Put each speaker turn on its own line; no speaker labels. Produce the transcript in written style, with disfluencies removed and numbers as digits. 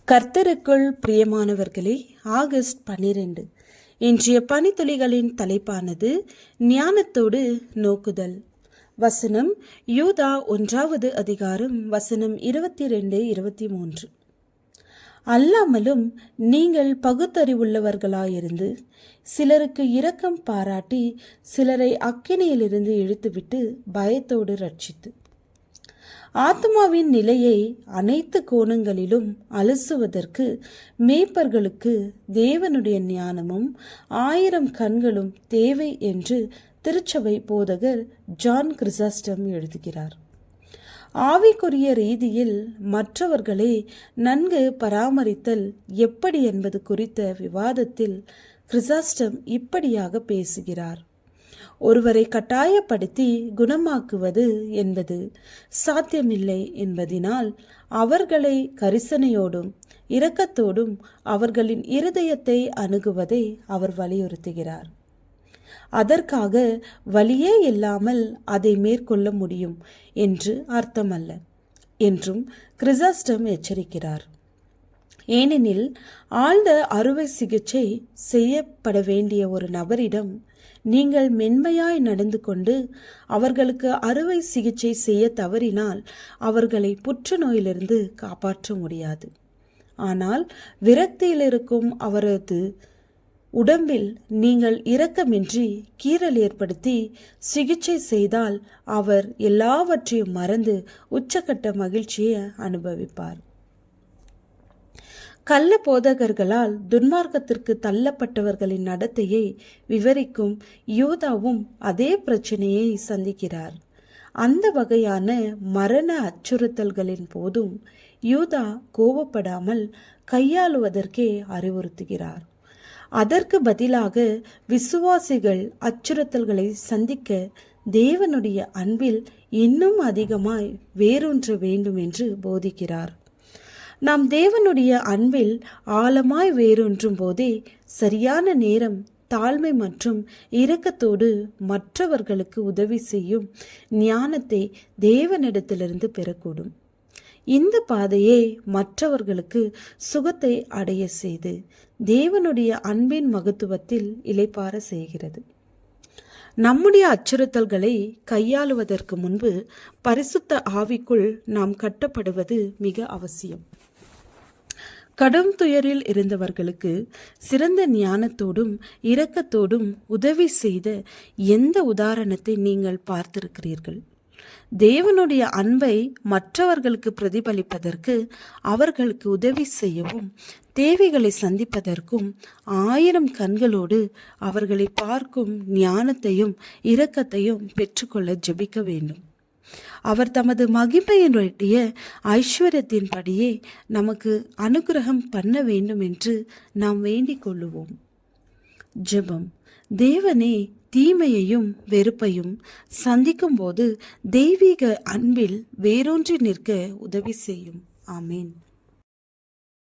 கர்த்தருக்குள் பிரியமானவர்களே, ஆகஸ்ட் 12 இன்றைய பனித்துளிகளின் தலைப்பானது ஞானத்தோடு நோக்குதல். வசனம் யூதா 1வது அதிகாரம் வசனம் 22-23. அல்லாமலும் நீங்கள் பகுத்தறிவுள்ளவர்களாயிருந்து சிலருக்கு இரக்கம் பாராட்டி சிலரை அக்கினியிலிருந்து இழுத்துவிட்டு பயத்தோடு ரட்சித்து ஆத்மாவின் நிலையை அனைத்து கோணங்களிலும் அலசுவதற்கு மேய்ப்பர்களுக்கு தேவனுடைய ஞானமும் 1000 கண்களும் தேவை என்று திருச்சபை போதகர் ஜான் கிறிசாஸ்டம் எழுதுகிறார். ஆவிக்குரிய ரீதியில் மற்றவர்களை நன்கு பராமரித்தல் எப்படி என்பது குறித்த விவாதத்தில் கிறிசாஸ்டம் இப்படியாக பேசுகிறார். ஒருவரை கட்டாயப்படுத்தி குணமாக்குவது என்பது சாத்தியமில்லை என்பதினால் அவர்களை கரிசனையோடும் இரக்கத்தோடும் அவர்களின் இருதயத்தை அணுகுவதை அவர் வலியுறுத்துகிறார். அதற்காக வலியே இல்லாமல் அதை மேற்கொள்ள முடியும் என்று அர்த்தமல்ல என்றும் கிறிசாஸ்டம் எச்சரிக்கிறார். ஏனெனில் ஆழ்ந்த அறுவை சிகிச்சை செய்யப்பட வேண்டிய ஒரு நபரிடம் நீங்கள் மென்மையாய் நடந்து கொண்டு அவர்களுக்கு அறுவை சிகிச்சை செய்ய தவறினால் அவர்களை புற்றுநோயிலிருந்து காப்பாற்ற முடியாது. ஆனால் விரக்தியில் இருக்கும் அவரது உடம்பில் நீங்கள் இரக்கமின்றி கீறல் ஏற்படுத்தி சிகிச்சை செய்தால் அவர் எல்லாவற்றையும் மறந்து உச்சக்கட்ட மகிழ்ச்சியை அனுபவிப்பார். கள்ள போதகர்களால் துன்மார்க்கத்திற்கு தள்ளப்பட்டவர்களின் நடத்தையை விவரிக்கும் யூதாவும் அதே பிரச்சனையை சந்திக்கிறார். அந்த வகையான மரண அச்சுறுத்தல்களின் போதும் யூதா கோபப்படாமல் கையாளுவதற்கே அறிவுறுத்துகிறார். அதற்கு பதிலாக விசுவாசிகள் அச்சுறுத்தல்களை சந்திக்க தேவனுடைய அன்பில் இன்னும் அதிகமாய் வேரூன்ற வேண்டும் என்று போதிக்கிறார். நாம் தேவனுடைய அன்பில் ஆழமாய் வேரூன்றும் போதே சரியான நேரம் தாழ்மை மற்றும் இரக்கத்தோடு மற்றவர்களுக்கு உதவி செய்யும் ஞானத்தை தேவனிடத்திலிருந்து பெறக்கூடும். இந்த பாதையை மற்றவர்களுக்கு சுகத்தை அடைய செய்து தேவனுடைய அன்பின் மகத்துவத்தில் இளைப்பாற செய்கிறது. நம்முடைய அச்சுறுத்தல்களை கையாளுவதற்கு முன்பு பரிசுத்த ஆவிக்குள் நாம் கட்டப்படுவது மிக அவசியம். கடும் துயரில் இருந்தவர்களுக்கு சிறந்த ஞானத்தோடும் இரக்கத்தோடும் உதவி செய்த எந்த உதாரணத்தை நீங்கள் பார்த்திருக்கிறீர்கள்? தேவனுடைய அன்பை மற்றவர்களுக்கு பிரதிபலிப்பதற்கு, அவர்களுக்கு உதவி செய்யவும், தேவைகளை சந்திப்பதற்கும் 1000 கண்களோடு அவர்களை பார்க்கும் ஞானத்தையும் இரக்கத்தையும் பெற்றுக்கொள்ள ஜெபிக்க வேண்டும். அவர் தமது மகிமையினுடைய ஐஸ்வர்யத்தின்படியே நமக்கு அனுகிரகம் பண்ண வேண்டும் என்று நாம் வேண்டிக் கொள்ளுவோம். ஜெபம். தேவனே, தீமையையும் வெறுப்பையும் சந்திக்கும் போது தெய்வீக அன்பில் வேரூன்றி நிற்க உதவி செய்யும். ஆமேன்.